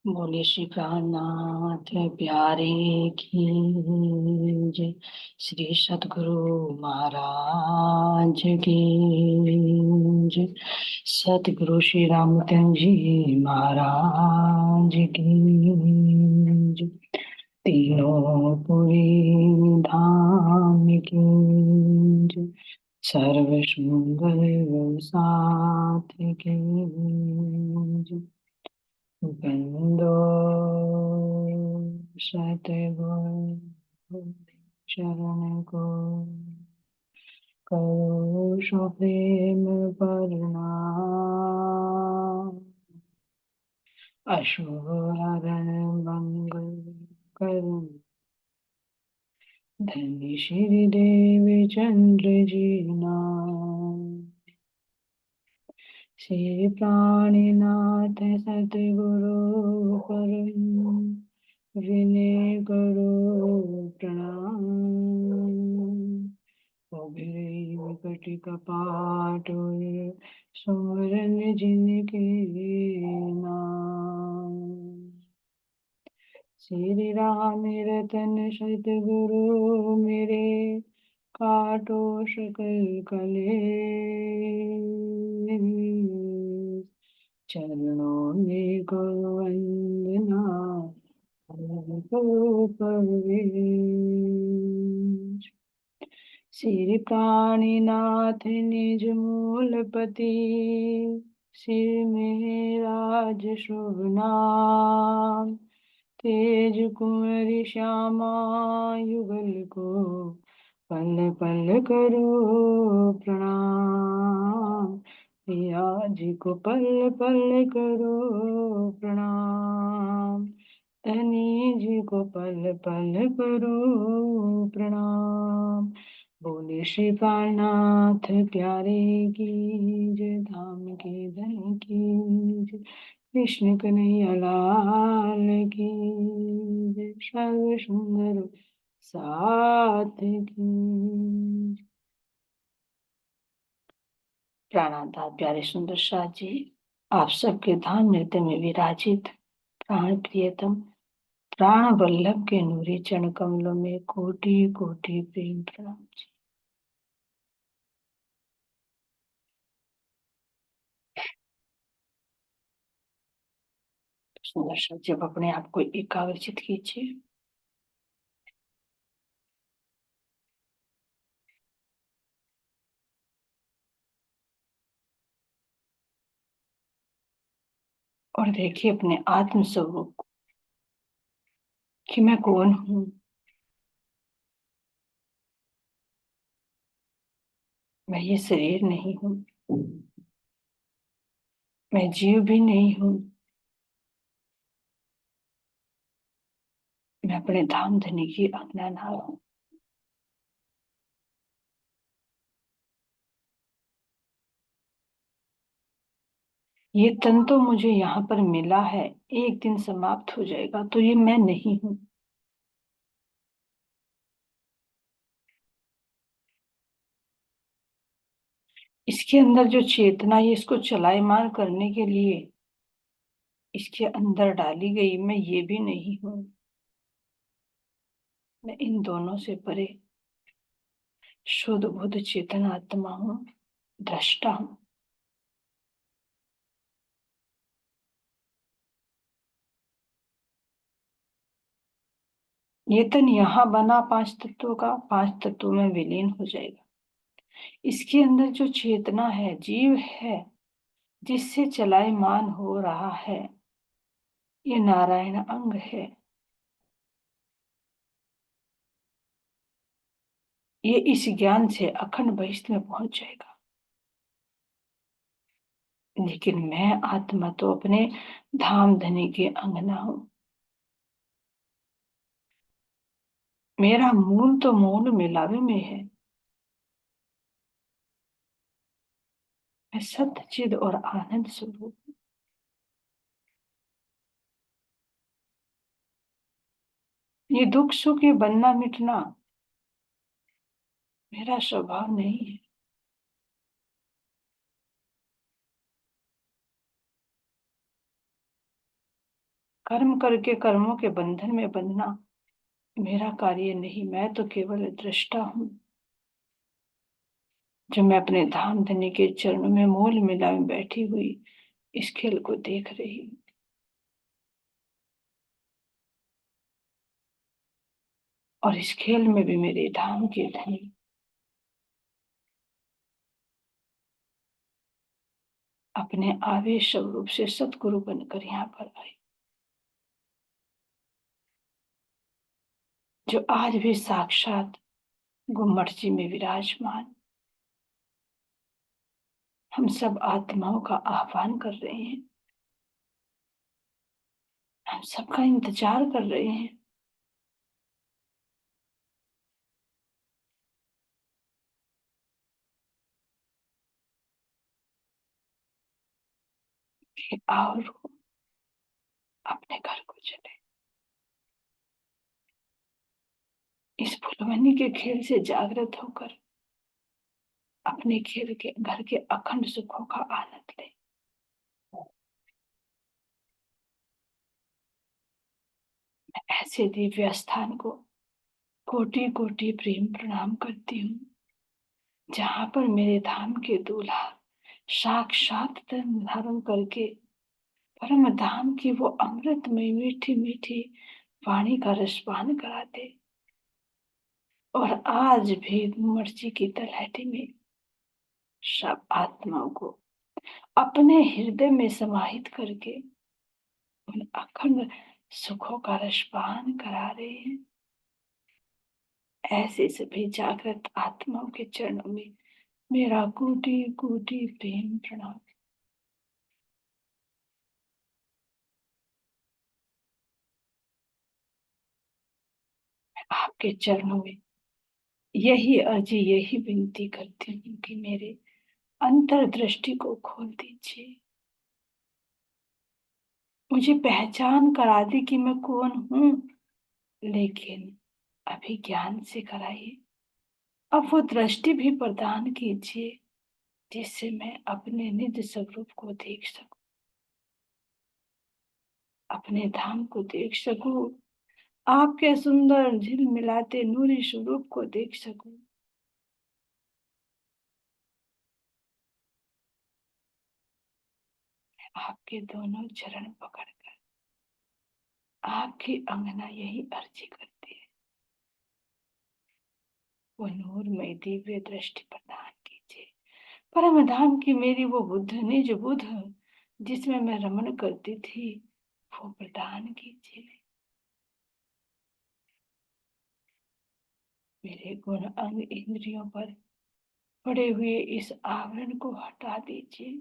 बोले श्री प्राणनाथ प्यारे की जय। श्री सतगुरु महाराज की जय। सतगुरु श्री रामचंद्र जी महाराज की जय। तीनों पुरी धाम की जय। सर्व सुंदर साथ की जय। बंदो सतगुरु शरण को करो सो प्रेम प्रणाम। अशुभ हरण मंगल करण धन्य श्री देव चंद्र जी नाम। श्री प्राणीनाथ सतगुरु परम विनय करो प्रणाम। विकट कपाट सुमरन जिनके नाम। श्री राम रतन सतगुरु मेरे काटो सकल कलेश। चरणों में गुरु वंदना करो प्रवेश। श्री प्राणीनाथ निज मूलपति सिर में राज शुभ नाम। तेज कुंवरी श्यामा युगल को पल पल करो प्रणाम। पिया जी को पल पल करो प्रणाम। धनी जी को पल पल करो प्रणाम। बोले श्री प्राणनाथ प्यारे की जय। धाम के धन की जय। कृष्ण कन्हैया लाल की जय। सर्व सुंदर साथ की। प्राणाधार प्यारे सुंदर साथ जी, आप सबके धाम नृत्य में विराजित प्राण प्रियतम प्राण वल्लभ के नूरी चरण कमलों में कोटि कोटि प्रेम प्रणाम जी। सुंदर साथ जी, अब अपने आप को एकाग्रचित कीजिए। और देखिए अपने आत्म स्वरूप को कि मैं कौन हूँ। मैं ये शरीर नहीं हूँ, मैं जीव भी नहीं हूँ। मैं अपने धाम धनी की आज्ञाधार हूँ। ये तन तो मुझे यहाँ पर मिला है, एक दिन समाप्त हो जाएगा, तो ये मैं नहीं हूँ। इसके अंदर जो चेतना है इसको चलायमान करने के लिए इसके अंदर डाली गई, मैं ये भी नहीं हूँ। मैं इन दोनों से परे शुद्ध बुद्ध चेतन आत्मा हूँ, दृष्टा हूँ। ये तन यहाँ बना पांच तत्वों का, पांच तत्वों में विलीन हो जाएगा। इसके अंदर जो चेतना है, जीव है, जिससे चलायमान हो रहा है, ये नारायण अंग है। ये इस ज्ञान से अखंड बहिष्ठ में पहुंच जाएगा। लेकिन मैं आत्मा तो अपने धाम धनी के अंगना हूं। मेरा मूल तो मूल मिलावे में है। मैं सत्य चिद और आनंद स्वरूप। ये दुख सुख, ये बनना मिटना मेरा स्वभाव नहीं है। कर्म करके कर्मों के बंधन में बंधना मेरा कार्य नहीं, मैं तो केवल दृष्टा हूँ, जो मैं अपने धाम धनी के चरणों में मोल मिलाए बैठी हुई इस खेल को देख रही हूँ। और इस खेल में भी मेरे धाम के धनी अपने आवेश स्वरूप से सतगुरु बनकर यहाँ पर आए, जो आज भी साक्षात गुम्मट जी में विराजमान हम सब आत्माओं का आह्वान कर रहे हैं, हम सबका इंतजार कर रहे हैं कि आओ रो, अपने घर को चले। इस फुलवनी के खेल से जागृत होकर अपने खेल के घर के अखंड सुखों का आनंद ले। मैं ऐसे दिव्य स्थान को कोटि कोटि प्रेम प्रणाम करती हूँ, जहां पर मेरे धाम के दूल्हा साक्षात धर्म धारण करके परम धाम की वो अमृतमय मीठी मीठी वाणी का रसपान कराते, और आज भी मर्जी की तलहटी में सब आत्माओं को अपने हृदय में समाहित करके उन अखंड सुखों का रसपान करा रहे हैं। ऐसे सभी जागृत आत्माओं के चरणों में मेरा कोटि कोटि प्रेम प्रणाम। आपके चरणों में यही अर्जी, यही विनती करती हूँ कि मेरे अंतर्दृष्टि को खोल दीजिए, मुझे पहचान करा दी कि मैं कौन हूँ, लेकिन अभी ज्ञान से कराइए। अब वो दृष्टि भी प्रदान कीजिए जिससे मैं अपने निज स्वरूप को देख सकूं, अपने धाम को देख सकूं, आपके सुंदर झिलमिलाते नूरी स्वरूप को देख सकूं। आपके दोनों चरण पकड़कर आपकी अंगना यही अर्जी करती है, वो नूरमय दिव्य दृष्टि प्रदान कीजिए। परम धाम की मेरी वो बुद्ध, निज बुद्ध जिसमें मैं रमन करती थी, वो प्रदान कीजिए। मेरे गुण अंग इंद्रियों पर पड़े हुए इस आवरण को हटा दीजिए,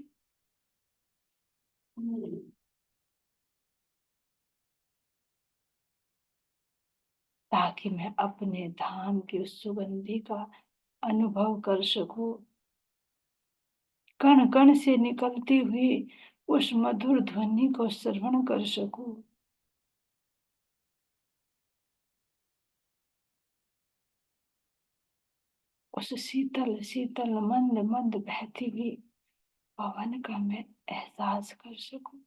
ताकि मैं अपने धाम की उस सुगंधि का अनुभव कर सकूं, कण कण से निकलती हुई उस मधुर ध्वनि को श्रवण कर सकूं। उस शीतल शीतल मंद मंद बहती हुई पवन का मैं एहसास कर सकूं।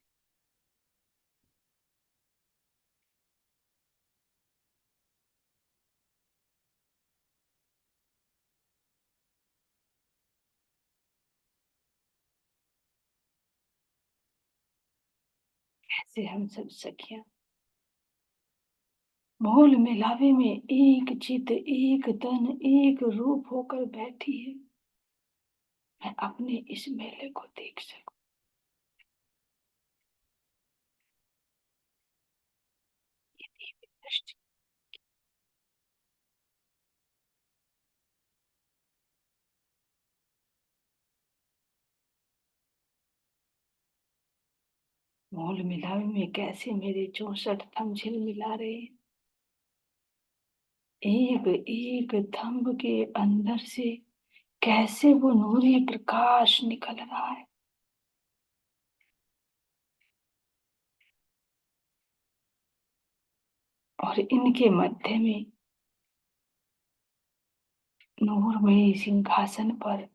ऐसे हम सब सखियां मोल मिलावे में एक चित, एक तन, एक रूप होकर बैठी है, मैं अपने इस मेले को देख सकूं। ये दिव्य दृष्टि मोल मिलावे में कैसे मेरे 64 थंब झिलमिला रहे हैं, एक एक थंब के अंदर से कैसे वो नूरी प्रकाश निकल रहा है, और इनके मध्य में नूरमयी सिंहासन पर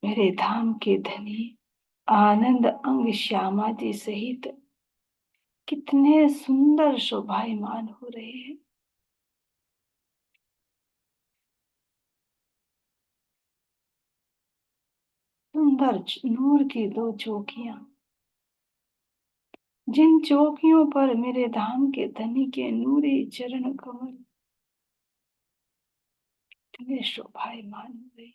मेरे धाम के धनी आनंद अंग श्यामा जी सहित कितने सुंदर शोभायमान हो रहे हैं। सुंदर नूर की दो चौकियां, जिन चौकियों पर मेरे धाम के धनी के नूरी चरण कमल कितने शोभायमान हो रहे हैं।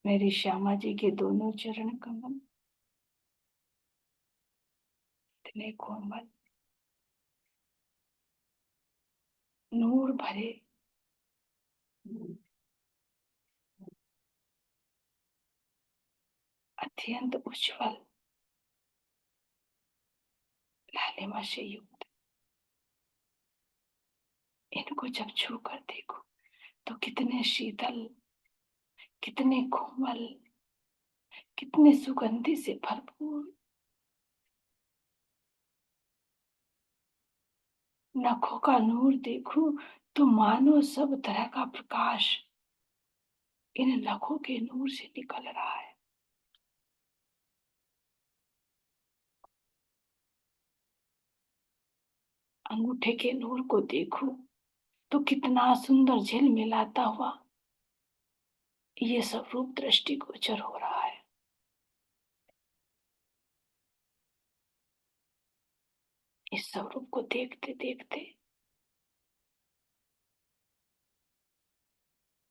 मेरी श्यामा जी के दोनों चरण कमल इतने कोमल, नूर भरे, अत्यंत उज्जवल, लालिमा से युक्त। इनको जब छू कर देखो तो कितने शीतल, कितने कोमल, कितने सुगंधि से भरपूर। नखों का नूर देखो तो मानो सब तरह का प्रकाश इन नखों के नूर से निकल रहा है। अंगूठे के नूर को देखो तो कितना सुंदर झिलमिलाता हुआ ये सब रूप दृष्टि गोचर हो रहा है। इस सब रूप को देखते देखते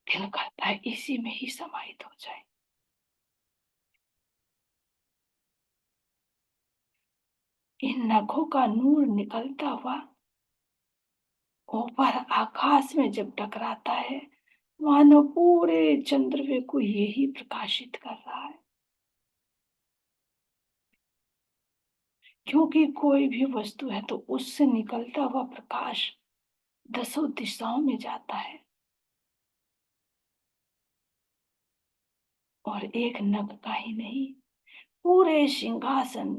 दिल करता है इसी में ही समाहित हो जाए। इन नखों का नूर निकलता हुआ ऊपर आकाश में जब टकराता है, मानो पूरे चंद्रवे को यही प्रकाशित कर रहा है। क्योंकि कोई भी वस्तु है तो उससे निकलता हुआ प्रकाश दसों दिशाओं में जाता है और एक नग का ही नहीं, पूरे सिंहासन,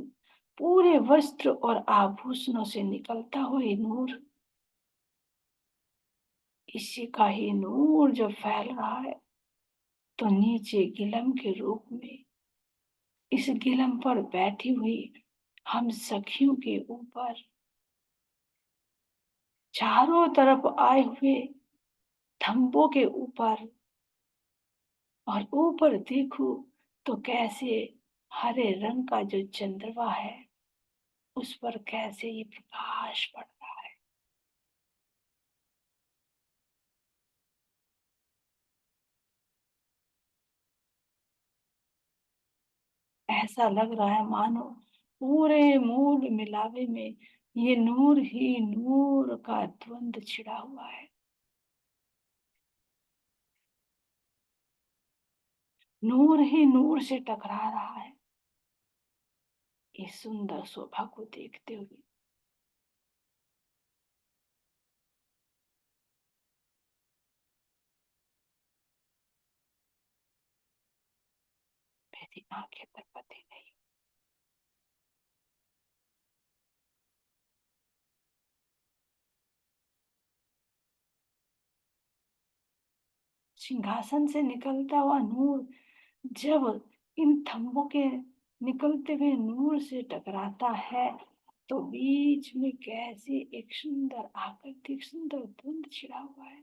पूरे वस्त्र और आभूषणों से निकलता हुआ ये नूर, इसी का ही नूर जो फैल रहा है तो नीचे गिलम के रूप में इस गिलम पर बैठी हुई हम सखियों के ऊपर चारों तरफ आए हुए थंबों के ऊपर, और ऊपर देखो तो कैसे हरे रंग का जो चंद्रमा है उस पर कैसे ये प्रकाश पड़ रहा है। ऐसा लग रहा है मानो पूरे मूल मिलावे में ये नूर ही नूर का द्वंद छिड़ा हुआ है। नूर ही नूर से टकरा रहा है। इस सुंदर शोभा को देखते हुए मेरी आंखें तरपती नहीं। सिंहासन से निकलता हुआ नूर जब इन थंबों के निकलते हुए नूर से टकराता है तो बीच में कैसे एक सुंदर आकृतिक सुंदर द्वंद छिड़ा हुआ है।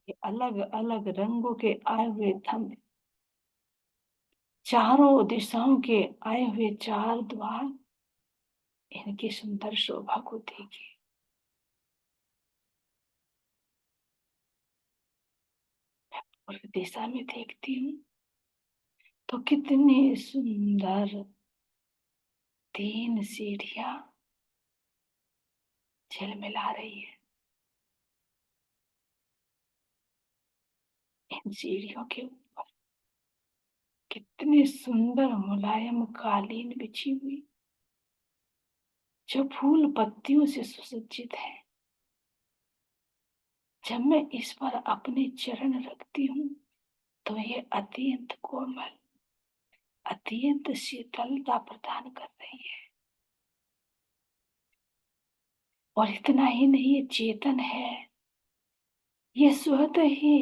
ये अलग अलग रंगों के आए हुए थंब, चारों दिशाओं के आए हुए चार द्वार, इनकी सुंदर शोभा को देखिए। और दिशा में देखती हूँ तो कितनी सुंदर तीन सीढ़ियां झिलमिला रही है। इन सीढ़ियों के ऊपर कितनी सुंदर मुलायम कालीन बिछी हुई जो फूल पत्तियों से सुसज्जित है। जब मैं इस पर अपने चरण रखती हूँ तो ये अत्यंत कोमल, अत्यंत शीतलता प्रदान कर रही है। और इतना ही नहीं, ये चेतन है। ये स्वतः ही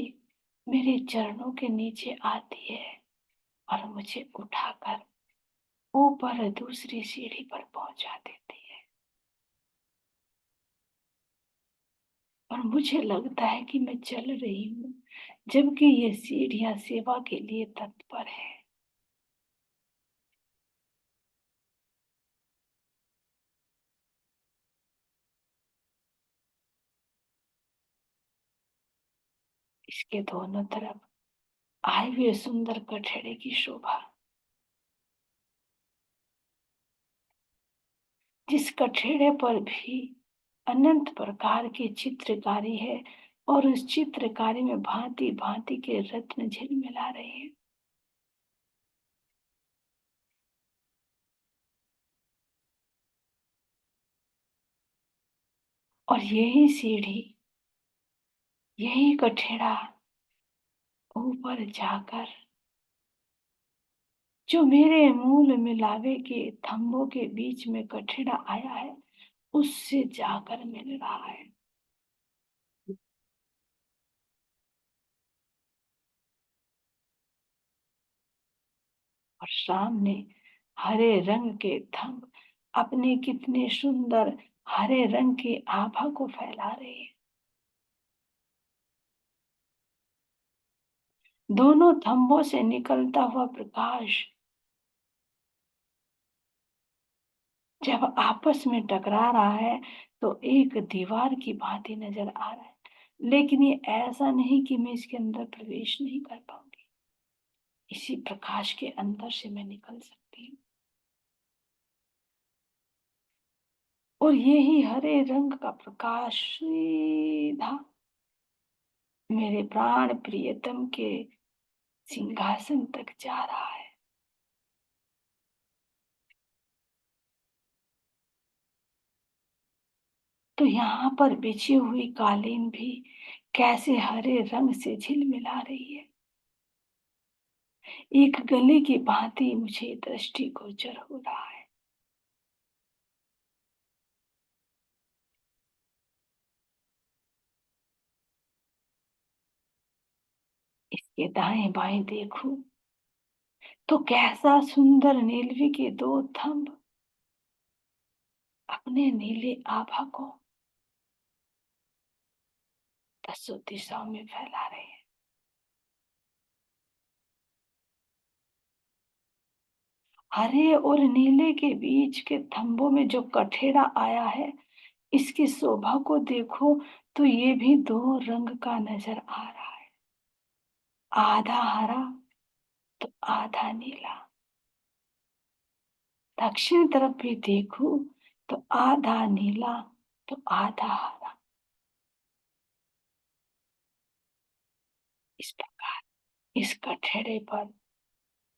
मेरे चरणों के नीचे आती है और मुझे उठाकर ऊपर दूसरी सीढ़ी पर पहुंचा देती है। और मुझे लगता है कि मैं चल रही हूँ, जबकि ये सीढ़ियां सेवा के लिए तत्पर है। इसके दोनों तरफ आए हुए सुंदर कठेड़े की शोभा, जिस कठेड़े पर भी अनंत प्रकार की चित्रकारी है, और उस चित्रकारी में भांति भांति के रत्न झिलमिला रहे हैं। और यही सीढ़ी, यही कठेड़ा ऊपर जाकर जो मेरे मूल मिलावे के थंभों के बीच में कठेड़ा आया है, उससे जाकर मिल रहा है। और सामने हरे रंग के थंभ अपने कितने सुंदर हरे रंग की आभा को फैला रहे हैं। दोनों थंभों से निकलता हुआ प्रकाश जब आपस में टकरा रहा है तो एक दीवार की भांति नजर आ रहा है। लेकिन ये ऐसा नहीं कि मैं इसके अंदर प्रवेश नहीं कर पाऊंगी। इसी प्रकाश के अंदर से मैं निकल सकती हूँ। और यही हरे रंग का प्रकाश सीधा मेरे प्राण प्रियतम के सिंहासन तक जा रहा है। तो यहाँ पर बिछी हुई कालीन भी कैसे हरे रंग से झिलमिला रही है। एक गले की भांति मुझे दृष्टिगोचर हो रहा है। इसके दाएं बाएं देखूं तो कैसा सुंदर नीलवी के दो थंब अपने नीले आभा को दसों दिशाओं में फैला रहे हैं। हरे और नीले के बीच के थंबों में जो कठेड़ा आया है, इसकी शोभा को देखो तो ये भी दो रंग का नजर आ रहा है। आधा हरा तो आधा नीला। दक्षिण तरफ भी देखूं तो आधा नीला तो आधा हरा। इस प्रकार इस कठेड़े पर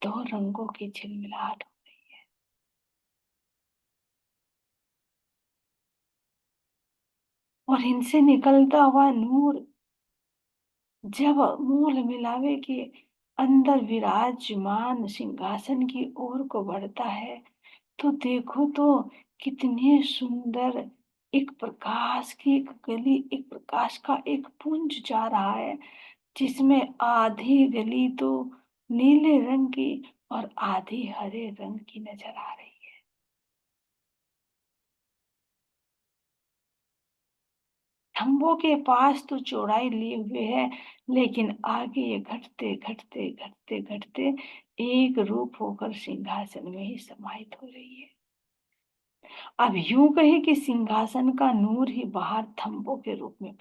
दो रंगों की झिलमिलाहट हो रही है। और इनसे निकलता हुआ नूर जब मूल मिलावे के अंदर विराजमान सिंहासन की ओर को बढ़ता है, तो देखो तो कितने सुंदर एक प्रकाश की एक गली, एक प्रकाश का एक पुंज जा रहा है, जिसमें आधी गली तो नीले रंग की और आधी हरे रंग की नजर आ रही है। खंभों के पास तो चौड़ाई लिए हुए है, लेकिन आगे ये घटते घटते घटते घटते एक रूप होकर सिंहासन में ही समाहित हो रही है। अब यूं कहे कि सिंहासन का नूर ही बाहर थंबों के रूप में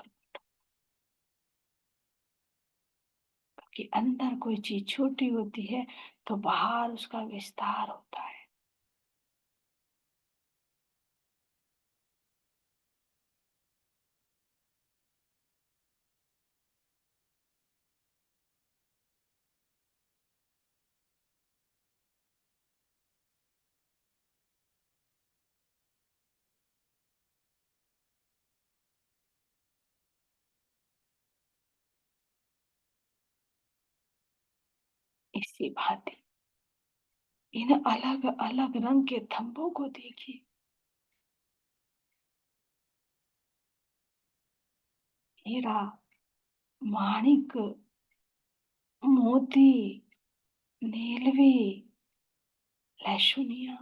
कि अंदर कोई चीज छोटी होती है तो बाहर उसका विस्तार होता है। इसी भांति इन अलग अलग रंग के थंबों को देखिए। हीरा, माणिक, मोती, नीलवी, लहसुनिया,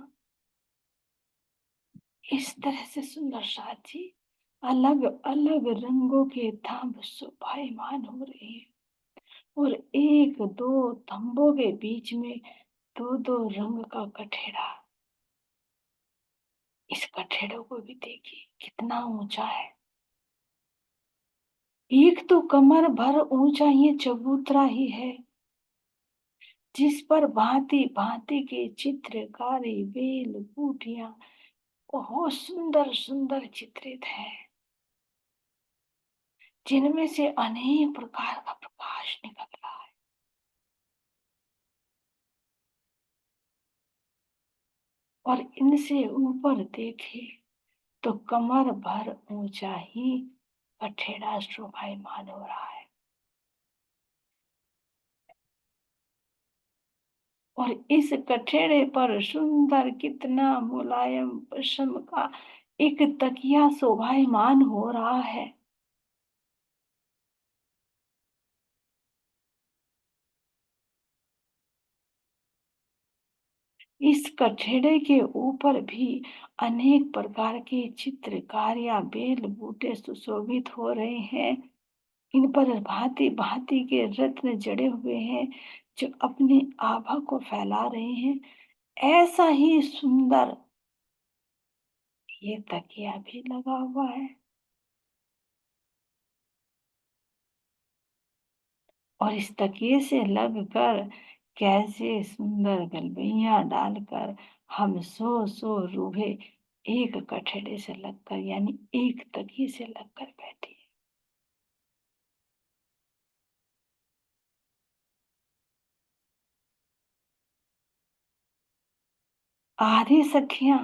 इस तरह से सुंदर साथी अलग अलग रंगों के थंब शोभायमान हो रहे हैं और एक दो थंबों के बीच में दो दो रंग का कठेड़ा। इस कठेड़ों को भी देखिए कितना ऊंचा है। एक तो कमर भर ऊंचा ये चबूतरा ही है जिस पर भांति भांति के चित्रकारी बेल बूटियां बहुत सुंदर सुंदर चित्रित है, जिनमें से अनेक प्रकार का प्रकाश निकल रहा है। और इनसे ऊपर देखे तो कमर भर ऊंचा ही कठेड़ा शोभायमान हो रहा है। और इस कठेड़े पर सुंदर कितना मुलायम पशम का एक तकिया शोभायमान हो रहा है। इस कठेड़े के ऊपर भी अनेक प्रकार के चित्रकारियां बेल बूटे सुशोभित हो रहे हैं। इन पर भांति भांति के रत्न जड़े हुए हैं जो अपनी आभा को फैला रहे हैं। ऐसा ही सुंदर ये तकिया भी लगा हुआ है और इस तकिए से लगकर कैसे सुंदर गलबैया डालकर हम सो सो रूहे एक कठेड़े से लगकर यानी एक तकिए से लगकर बैठे। आधी सखियां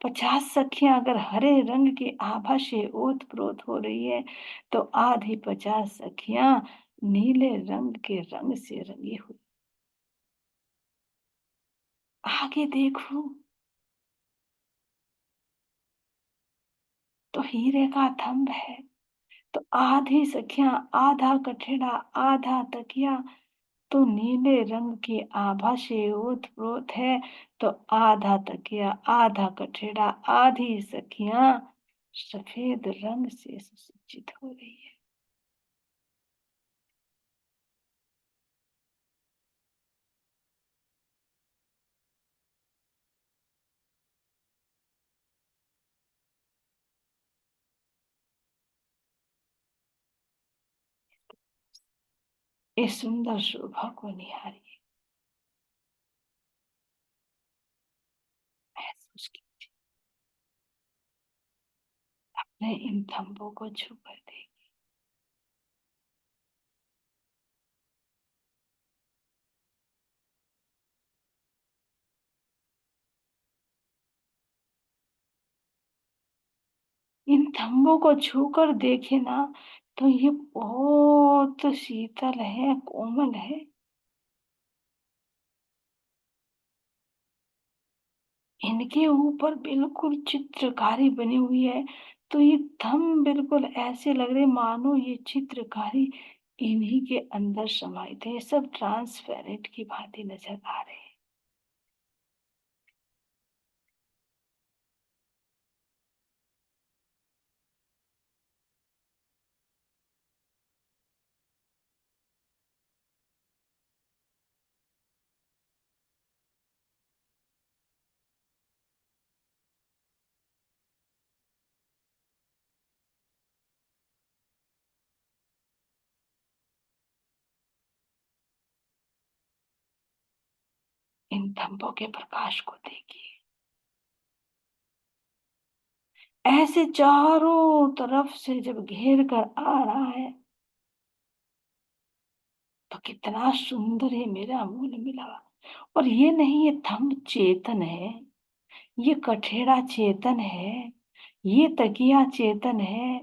50 सखियां अगर हरे रंग की आभा से ओत प्रोत हो रही है तो आधी 50 सखियां नीले रंग के रंग से रंगी हुई। आगे देखो तो हीरे का थंब है। तो आधी सखियां आधा कठेड़ा आधा तकिया तो नीले रंग की आभा से ओत प्रोत है। तो आधा तकिया आधा कठेड़ा आधी सखियां सफेद रंग से सुसज्जित हो रही है। इस सुंदर शोभा को निहारिए, महसूस कीजिए, अपने इन थंबों को छू कर देखिए। इन थंबों को छू कर देखे ना तो ये बहुत शीतल है, कोमल है। इनके ऊपर बिल्कुल चित्रकारी बनी हुई है। तो ये थंब बिल्कुल ऐसे लग रहे मानो ये चित्रकारी इन्हीं के अंदर समाहित है। ये सब ट्रांसपेरेंट की भांति नजर आ रहे हैं। इन थंबों के प्रकाश को देखिए, ऐसे चारों तरफ से जब घेर कर आ रहा है तो कितना सुंदर है मेरा मूल मिला। और ये नहीं, ये थंब चेतन है, ये कठेड़ा चेतन है, ये तकिया चेतन है,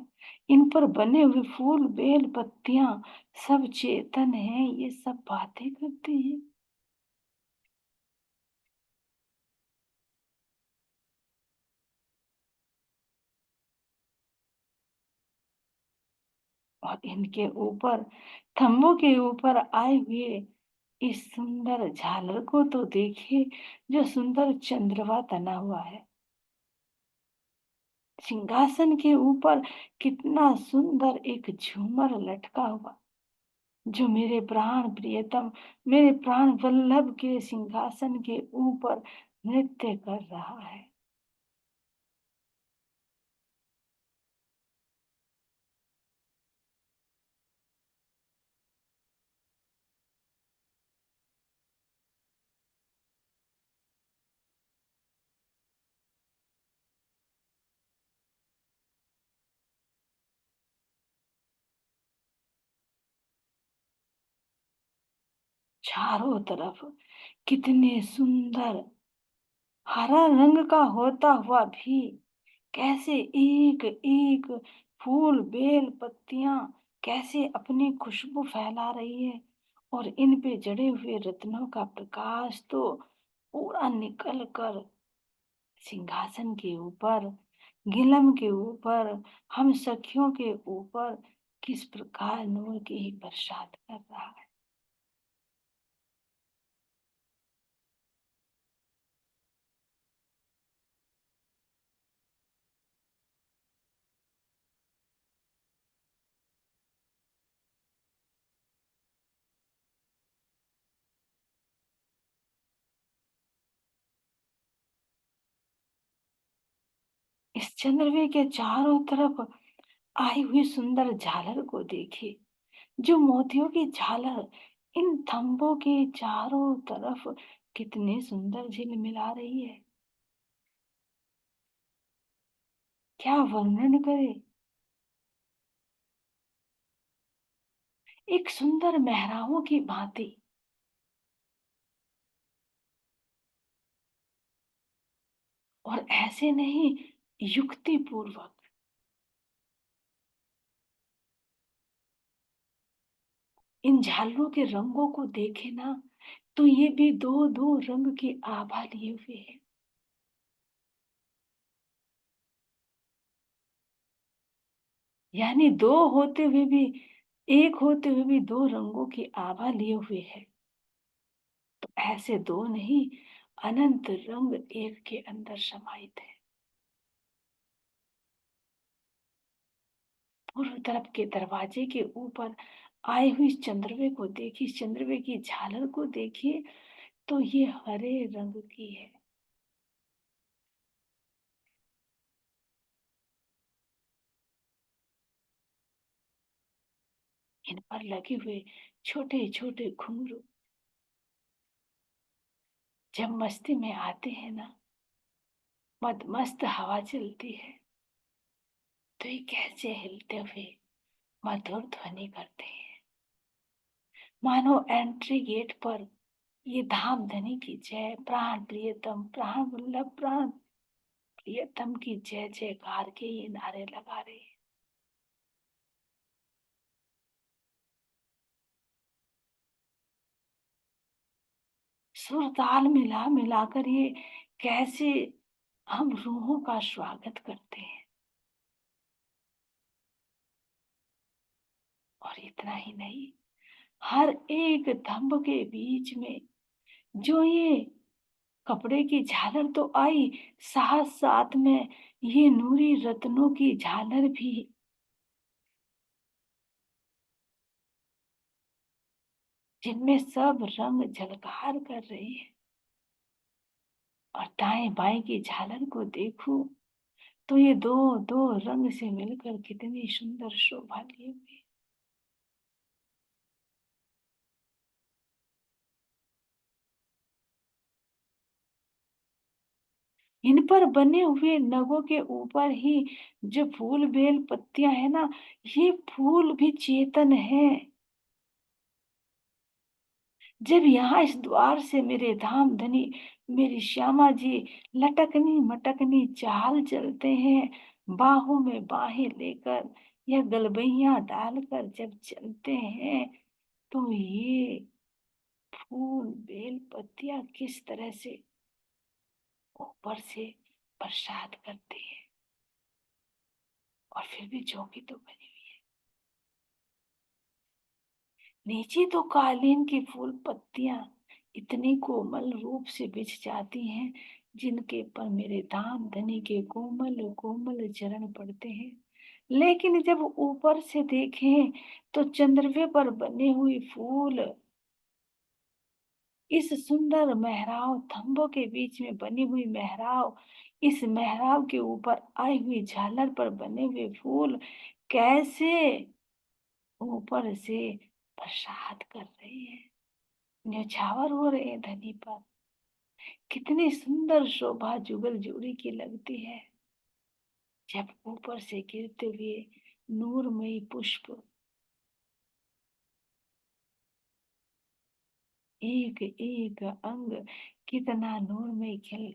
इन पर बने हुए फूल बेल पत्तियां सब चेतन है। ये सब बातें करती हैं। और इनके ऊपर, थंबों के ऊपर आए हुए इस सुंदर झालर को तो देखिए, जो सुंदर चंद्रमा तना हुआ है। सिंहासन के ऊपर कितना सुंदर एक झूमर लटका हुआ, जो मेरे प्राण प्रियतम, मेरे प्राण वल्लभ के सिंहासन के ऊपर नृत्य कर रहा है। चारों तरफ कितने सुंदर, हरा रंग का होता हुआ भी कैसे एक एक फूल बेल पत्तियां कैसे अपनी खुशबू फैला रही है, और इन पे जड़े हुए रत्नों का प्रकाश तो पूरा निकल कर सिंहासन के ऊपर, गिलम के ऊपर, हम सखियों के ऊपर किस प्रकार नूर की ही बरसात कर रहा है। इस चंद्रवे के चारों तरफ आई हुई सुंदर झालर को देखिए, जो मोतियों की झालर इन थंबों के चारों तरफ कितनी सुंदर झिलमिला रही है। क्या वर्णन करे। एक सुंदर मेहराबों की भांति, और ऐसे नहीं, युक्ति पूर्वक इन झालरों के रंगों को देखे ना, तो ये भी दो दो रंग की आभा लिए हुए है। यानी दो होते हुए भी, एक होते हुए भी दो रंगों की आभा लिए हुए है। तो ऐसे दो नहीं, अनंत रंग एक के अंदर समाहित है। पूर्व तरफ के दरवाजे के ऊपर आए हुई इस चंद्रवे को देखिए, इस चंद्रवे की झालर को देखिए, तो ये हरे रंग की है। इन पर लगे हुए छोटे छोटे घुंघरू जब मस्ती में आते हैं ना, मद मस्त हवा चलती है, तो ये कैसे हिलते हुए मधुर ध्वनि करते हैं, मानो एंट्री गेट पर ये धाम धनी की जय, प्राण प्रियतम, प्राण वल्लभ, प्राण प्रियतम की जय जयकार के ये नारे लगा रहे हैं। सुर ताल मिला मिलाकर ये कैसे हम रूहों का स्वागत करते हैं। और इतना ही नहीं, हर एक धम्ब के बीच में जो ये कपड़े की झालर तो आई, साथ साथ में ये नूरी रत्नों की झालर भी, जिनमें सब रंग झलकार कर रहे हैं। और दाएं बाएं की झालर को देखूं, तो ये दो दो रंग से मिलकर कितनी सुंदर शोभा लिए हुए। इन पर बने हुए नगों के ऊपर ही जो फूल बेल पत्तियां है ना, ये फूल भी चेतन है। जब यहाँ इस द्वार से मेरे धाम धनी, मेरी श्यामा जी लटकनी मटकनी चाल चलते हैं, बाहों में बाहें लेकर या गलबैया डालकर जब चलते हैं, तो ये फूल बेल पत्तियां किस तरह से ऊपर से बरसात करती है। और फिर भी झोंकी तो बनी हुई है। नीचे तो कालीन की फूल पत्तियां इतनी कोमल रूप से बिछ जाती हैं, जिनके पर मेरे धाम धनी के कोमल कोमल चरण पड़ते हैं। लेकिन जब ऊपर से देखें तो चंद्रवे पर बने हुए फूल इस सुंदर मेहराब थंभों के बीच में बनी हुई मेहराब, इस मेहराब के ऊपर आई हुई झालर पर बने हुए फूल कैसे ऊपर से प्रसाद कर रहे हैं, न्यौछावर हो रहे हैं धनी पर। कितनी सुंदर शोभा जुगल जोड़ी की लगती है जब ऊपर से गिरते हुए नूरमयी पुष्प एक एक अंग कितना नूरमय खिल।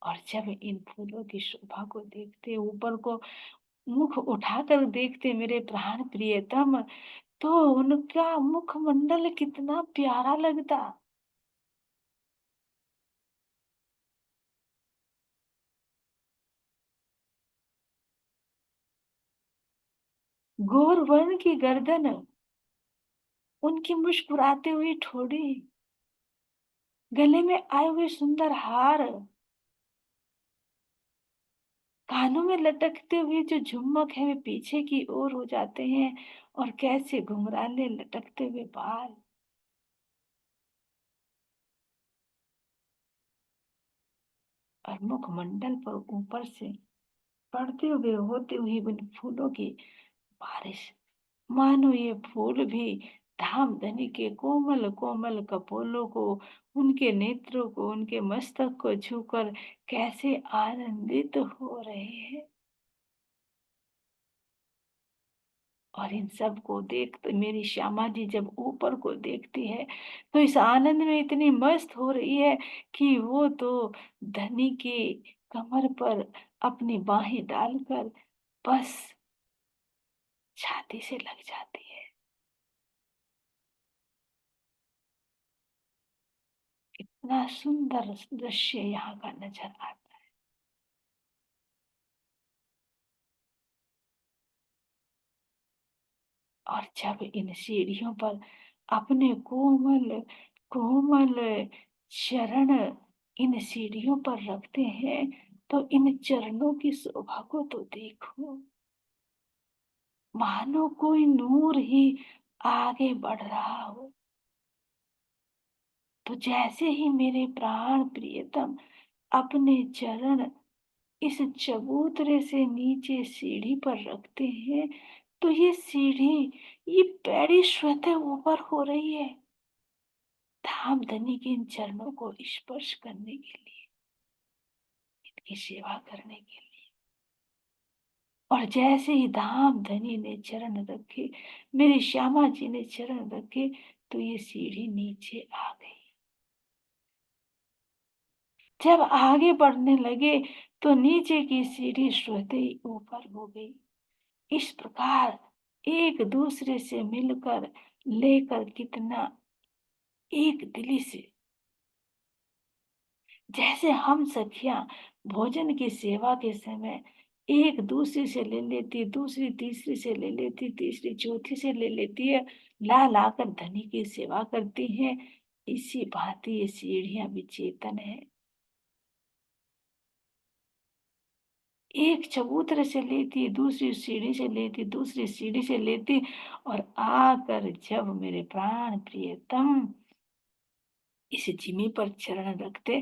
और जब इन फूलों की शोभा को देखते, ऊपर को मुख उठाकर देखते मेरे प्राण प्रियतम, तो उनका मुखमंडल कितना प्यारा लगता। गौर वर्ण की गर्दन, उनकी मुस्कुराते हुई ठोड़ी, गले में आए हुए सुंदर हार, कानों में लटकते हुए जो झुमक है वे पीछे की ओर हो जाते हैं, और कैसे घुंघराले लटकते हुए बाल, और मुखमंडल पर ऊपर से पड़ते हुए होते हुए उन फूलों की बारिश, मानो ये फूल भी धामधनी के कोमल कोमल कपोलों को, उनके नेत्रों को, उनके मस्तक को छूकर कैसे आनंदित हो रहे हैं। और इन सब को देख तो मेरी श्यामा जी जब ऊपर को देखती है तो इस आनंद में इतनी मस्त हो रही है कि वो तो धनी के कमर पर अपनी बाहें डालकर बस छाती से लग जाती है। इतना सुंदर दृश्य यहाँ का नजर आता है। और जब इन सीढ़ियों पर अपने कोमल कोमल चरण इन सीढ़ियों पर रखते हैं तो इन चरणों की शोभा को तो देखो, मानो कोई नूर ही आगे बढ़ रहा हो। तो जैसे ही मेरे प्राण प्रियतम अपने चरण इस चबूतरे से नीचे सीढ़ी पर रखते हैं तो ये सीढ़ी, ये पैड़ी स्वतः ऊपर हो रही है धामधनी के इन चरणों को स्पर्श करने के लिए, इनकी सेवा करने के लिए। और जैसे ही धामधनी ने चरण रखे, मेरी श्यामा जी ने चरण रखे, तो ये सीढ़ी नीचे आ गई। जब आगे बढ़ने लगे तो नीचे की सीढ़ी स्वतः ही ऊपर हो गई। इस प्रकार एक दूसरे से मिलकर लेकर कितना एक दिली से, जैसे हम सखियां भोजन की सेवा के समय एक दूसरी से ले लेती, दूसरी तीसरी से ले लेती, तीसरी चौथी से ले लेती है, ला लाकर धनी की सेवा करती हैं, इसी भांति ये सीढ़ियां भी चेतन है। एक चबूतरे से लेती, दूसरी सीढ़ी से लेती, दूसरी सीढ़ी से लेती, और आकर जब मेरे प्राण प्रियतम इस जिमी पर चरण रखते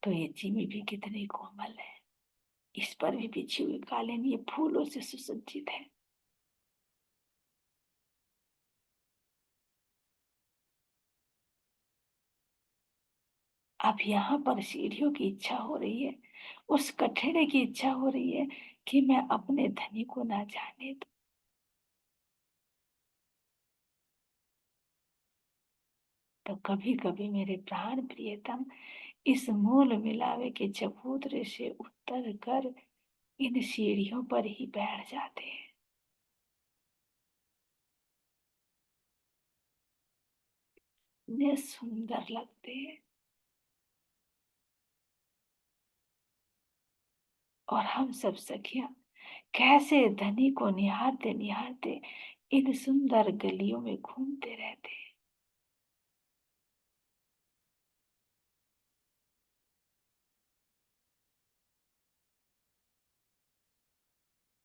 तो ये जिमी भी कितनी कोमल है। इस पर भी बिछी हुई कालीन ये फूलों से सुसज्जित है। अब यहाँ पर सीढ़ियों की इच्छा हो रही है, उस कठेरे की इच्छा हो रही है कि मैं अपने धनी को ना जाने दूं। तो कभी कभी मेरे प्राण प्रियतम इस मूल मिलावे के चबूतरे से उतर कर इन सीढ़ियों पर ही बैठ जाते हैं। इतने सुंदर लगते हैं। और हम सब सखियां कैसे धनी को निहारते निहारते इन सुंदर गलियों में घूमते रहते हैं।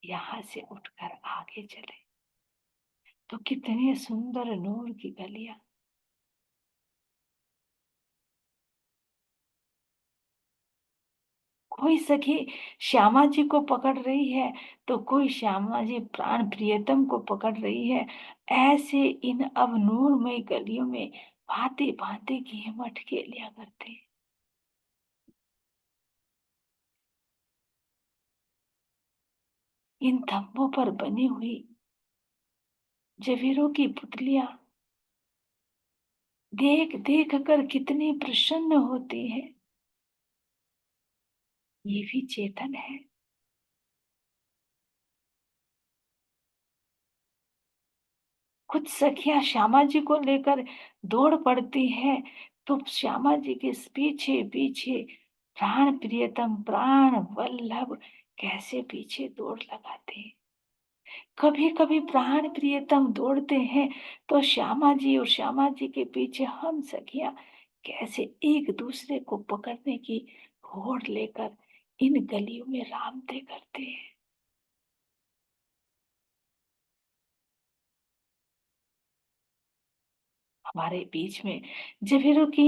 यहाँ से उठकर आगे चले तो कितनी सुंदर नूर की गलियां। कोई सखी श्यामा जी को पकड़ रही है तो कोई श्यामा जी प्राण प्रियतम को पकड़ रही है। ऐसे इन अब नूरमय गलियों में भांति भांति की मटके लिया करते हैं। इन थंभों पर बनी हुई जवीरों की पुतलियां देख देख कर कितनी प्रसन्न होती है। ये भी चेतन है। कुछ सखियां श्यामा जी को लेकर दौड़ पड़ती है तो श्यामा जी के पीछे पीछे प्राण प्रियतम प्राण वल्लभ कैसे पीछे दौड़ लगाते हैं। कभी कभी प्राण प्रियतम दौड़ते हैं तो श्यामा जी और श्यामा जी के पीछे हम सखियां कैसे एक दूसरे को पकड़ने की होड़ लेकर इन गलियों में रामते करते हैं। हमारे बीच में जबीरों की